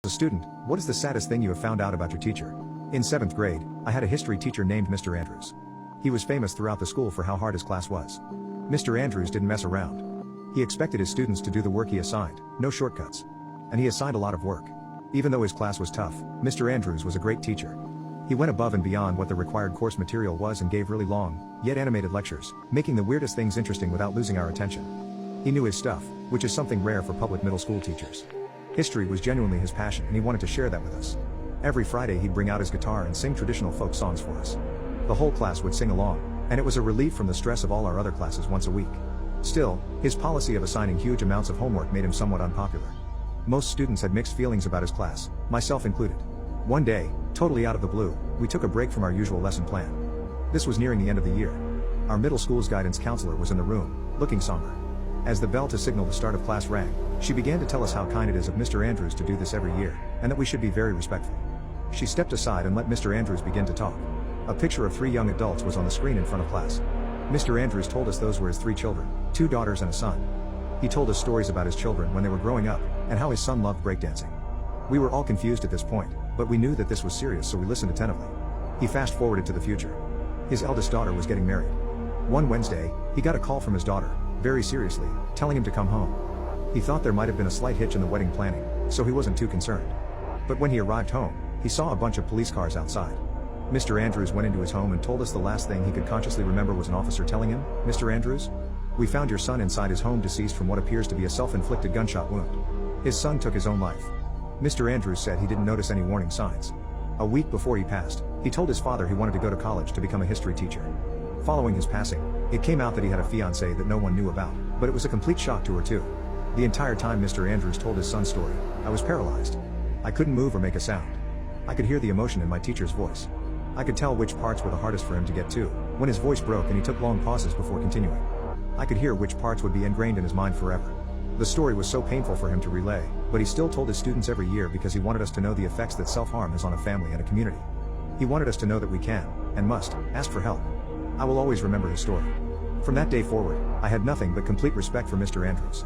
As a student, what is the saddest thing you have found out about your teacher? In 7th grade, I had a history teacher named Mr. Andrews. He was famous throughout the school for how hard his class was. Mr. Andrews didn't mess around. He expected his students to do the work he assigned, no shortcuts. And he assigned a lot of work. Even though his class was tough, Mr. Andrews was a great teacher. He went above and beyond what the required course material was and gave really long, yet animated lectures, making the weirdest things interesting without losing our attention. He knew his stuff, which is something rare for public middle school teachers. History was genuinely his passion and he wanted to share that with us. Every Friday he'd bring out his guitar and sing traditional folk songs for us. The whole class would sing along, and it was a relief from the stress of all our other classes once a week. Still, his policy of assigning huge amounts of homework made him somewhat unpopular. Most students had mixed feelings about his class, myself included. One day, totally out of the blue, we took a break from our usual lesson plan. This was nearing the end of the year. Our middle school's guidance counselor was in the room, looking somber. As the bell to signal the start of class rang, she began to tell us how kind it is of Mr. Andrews to do this every year, and that we should be very respectful. She stepped aside and let Mr. Andrews begin to talk. A picture of 3 young adults was on the screen in front of class. Mr. Andrews told us those were his 3 children, 2 daughters and a son. He told us stories about his children when they were growing up, and how his son loved breakdancing. We were all confused at this point, but we knew that this was serious, so we listened attentively. He fast-forwarded to the future. His eldest daughter was getting married. One Wednesday, he got a call from his daughter, very seriously, telling him to come home. He thought there might have been a slight hitch in the wedding planning, so he wasn't too concerned. But when he arrived home, he saw a bunch of police cars outside. Mr. Andrews went into his home and told us the last thing he could consciously remember was an officer telling him, "Mr. Andrews? We found your son inside his home deceased from what appears to be a self-inflicted gunshot wound. His son took his own life." Mr. Andrews said he didn't notice any warning signs. A week before he passed, he told his father he wanted to go to college to become a history teacher. Following his passing, it came out that he had a fiancée that no one knew about, but it was a complete shock to her too. The entire time Mr. Andrews told his son's story, I was paralyzed. I couldn't move or make a sound. I could hear the emotion in my teacher's voice. I could tell which parts were the hardest for him to get to, when his voice broke and he took long pauses before continuing. I could hear which parts would be ingrained in his mind forever. The story was so painful for him to relay, but he still told his students every year because he wanted us to know the effects that self-harm has on a family and a community. He wanted us to know that we can, and must, ask for help. I will always remember his story. From that day forward, I had nothing but complete respect for Mr. Andrews.